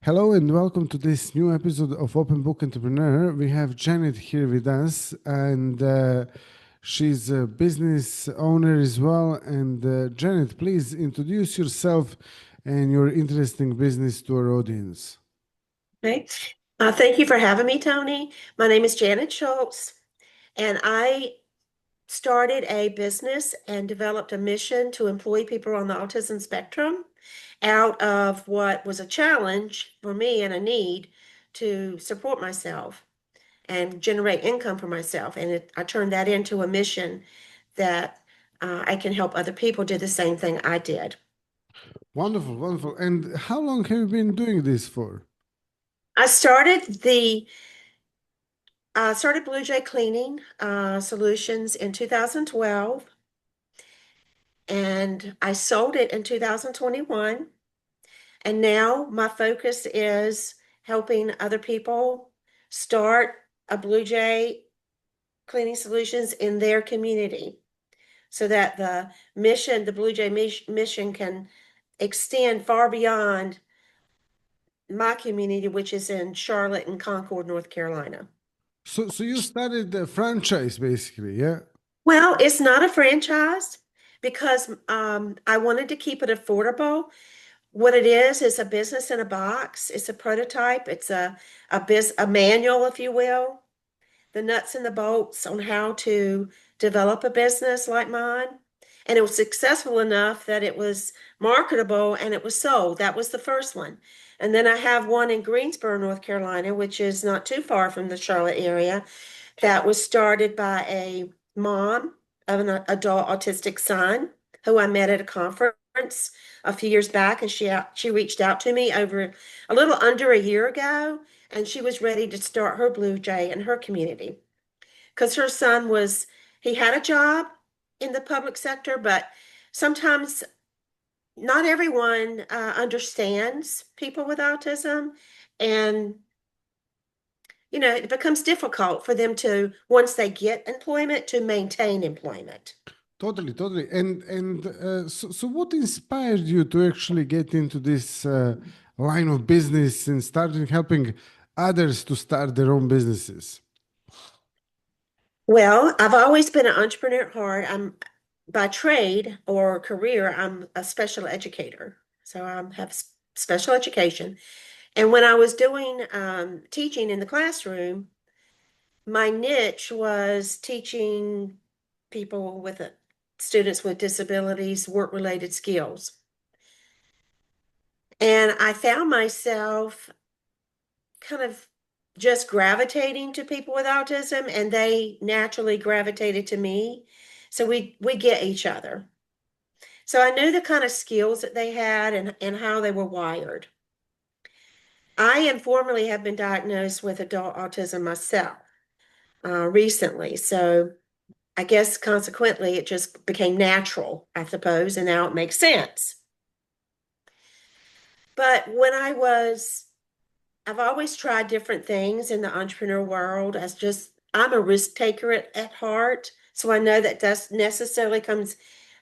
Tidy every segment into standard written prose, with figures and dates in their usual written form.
Hello and welcome to this new episode of Open Book Entrepreneur. We have Janet here with us, and she's a business owner as well. And Janet, please introduce yourself and your interesting business to our audience. Okay. Thank you for having me, Tony. My name is Janet Schultz, and I started a business and developed a mission to employ people on the autism spectrum out of what was a challenge for me and a need to support myself and generate income for myself. And I turned that into a mission that I can help other people do the same thing I did. Wonderful, wonderful. And how long have you been doing this for? I started Blue Jay Cleaning Solutions in 2012, and I sold it in 2021. And now my focus is helping other people start a Blue Jay Cleaning Solutions in their community so that the Blue Jay mission can extend far beyond my community, which is in Charlotte and Concord, North Carolina. So you started a franchise basically, yeah? Well, it's not a franchise because I wanted to keep it affordable. What it is a business in a box. It's a prototype. It's a manual, if you will, the nuts and the bolts on how to develop a business like mine. And it was successful enough that it was marketable and it was sold. That was the first one. And then I have one in Greensboro, North Carolina, which is not too far from the Charlotte area, that was started by a mom of an adult autistic son who I met at a conference a few years back, and she reached out to me over a little under a year ago, and she was ready to start her Blue Jay in her community because her son he had a job in the public sector, but sometimes not everyone understands people with autism, and it becomes difficult for them to, once they get employment, to maintain employment. Totally, totally. And so what inspired you to actually get into this line of business and starting helping others to start their own businesses? Well, I've always been an entrepreneur at heart. I'm by trade or career, I'm a special educator. So I have special education. And when I was doing teaching in the classroom, my niche was teaching people students with disabilities, work-related skills. And I found myself kind of just gravitating to people with autism, and they naturally gravitated to me. So we get each other. So I knew the kind of skills that they had and how they were wired. I informally have been diagnosed with adult autism myself recently. So I guess consequently, it just became natural, I suppose, and now it makes sense. But I've always tried different things in the entrepreneur world. I'm a risk taker at heart. So I know that does necessarily comes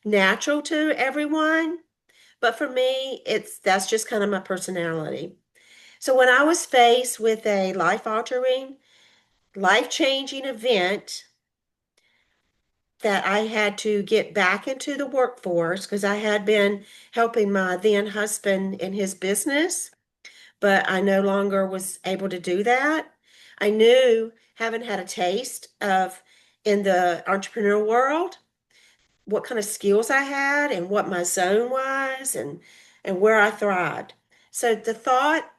natural to everyone. But for me, that's just kind of my personality. So when I was faced with a life-altering, life-changing event that I had to get back into the workforce because I had been helping my then husband in his business, but I no longer was able to do that. I knew, having had a taste of in the entrepreneurial world, what kind of skills I had and what my zone was and where I thrived. So the thought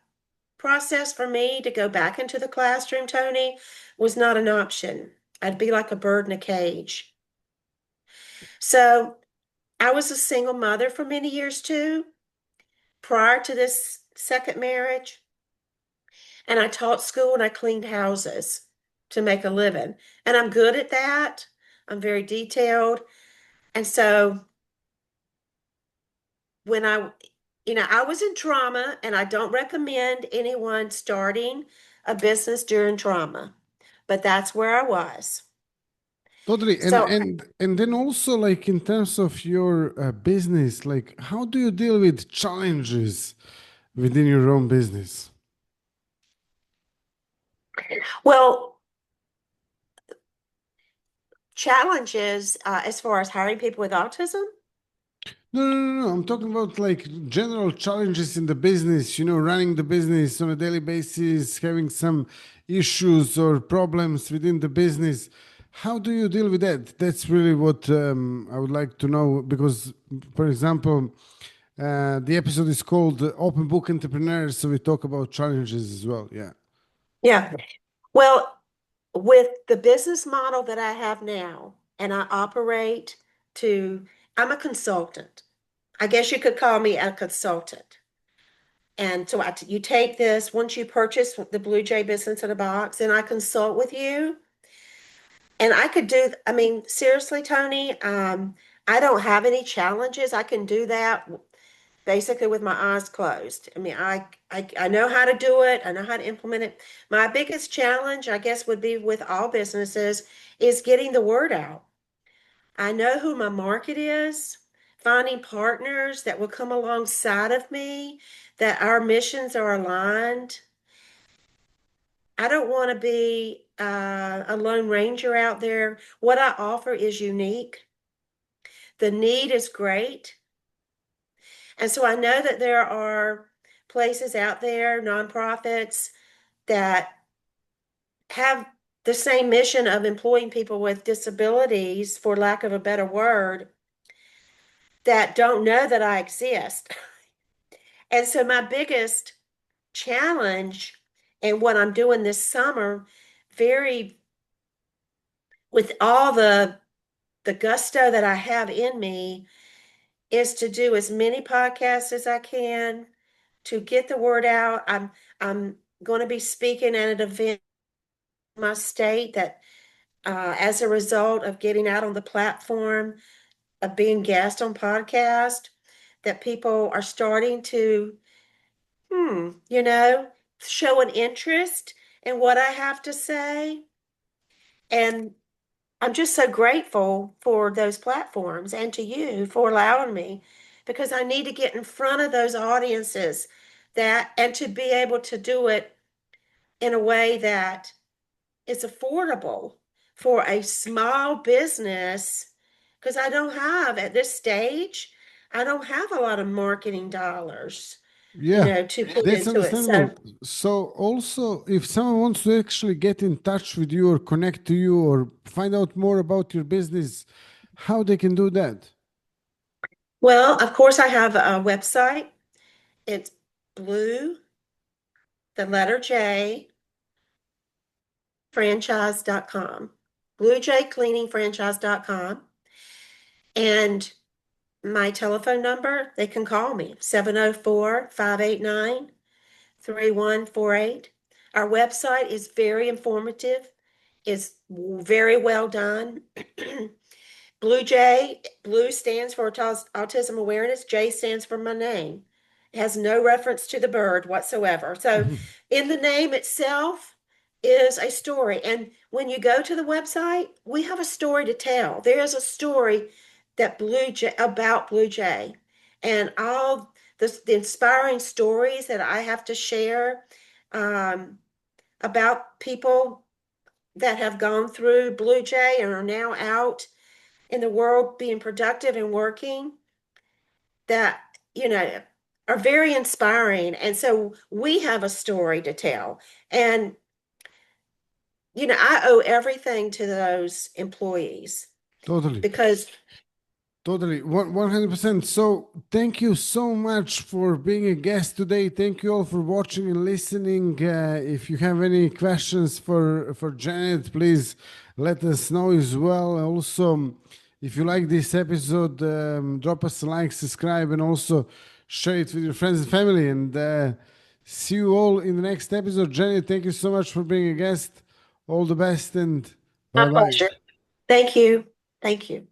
process for me to go back into the classroom, Tony, was not an option. I'd be like a bird in a cage. So I was a single mother for many years too, prior to this second marriage. And I taught school and I cleaned houses to make a living. And I'm good at that. I'm very detailed. And so when I was in trauma, and I don't recommend anyone starting a business during trauma, but that's where I was. Totally. And So, and and then also like in terms of your business, like how do you deal with challenges within your own business? Well, challenges as far as hiring people with autism. No, no, no, no. I'm talking about like general challenges in the business, running the business on a daily basis, having some issues or problems within the business. How do you deal with that? That's really what I would like to know because, for example, the episode is called Open Book Entrepreneurs, so we talk about challenges as well. Yeah. Yeah. Well, with the business model that I have now, and I operate to, I'm a consultant. I guess you could call me a consultant. And so you take this, once you purchase the Blue Jay business in a box, and I consult with you. And I could do, I mean, seriously, Tony, I don't have any challenges. I can do that basically with my eyes closed. I mean, I know how to do it. I know how to implement it. My biggest challenge, I guess, would be with all businesses is getting the word out. I know who my market is, finding partners that will come alongside of me, that our missions are aligned. I don't want to be a lone ranger out there. What I offer is unique. The need is great. And so I know that there are places out there, nonprofits, that have the same mission of employing people with disabilities, for lack of a better word, that don't know that I exist. And so my biggest challenge and what I'm doing this summer, very with all the gusto that I have in me, is to do as many podcasts as I can to get the word out. I'm going to be speaking at an event in my state that, as a result of getting out on the platform of being guest on podcast, that people are starting to, you know, show an interest in what I have to say. And I'm just so grateful for those platforms and to you for allowing me, because I need to get in front of those audiences, that and to be able to do it in a way that is affordable for a small business, because I don't have at this stage, I don't have a lot of marketing dollars, Yeah, to put that's into it. So, understandable. So, also, if someone wants to actually get in touch with you or connect to you or find out more about your business, how they can do that? well, of course, I have a website. It's blue, the letter J, franchise.com, bluejaycleaningfranchise.com. And my telephone number, they can call me 704-589-3148. Our website is very informative, is very well done. Blue J, blue stands for autism awareness, J stands for my name. It has no reference to the bird whatsoever. So in the name itself is a story. And when you go to the website, we have a story to tell. There is a story that Blue Jay about Blue Jay, and all the inspiring stories that I have to share, um, about people that have gone through Blue Jay and are now out in the world being productive and working, that, you know, are very inspiring. And so we have a story to tell. And, I owe everything to those employees, Totally. because Totally, 100%. So, thank you so much for being a guest today. Thank you all for watching and listening. If you have any questions for Janet, please let us know as well. Also, if you like this episode, drop us a like, subscribe, and also share it with your friends and family. And see you all in the next episode. Janet, thank you so much for being a guest. All the best and my bye bye. pleasure. Thank you. Thank you.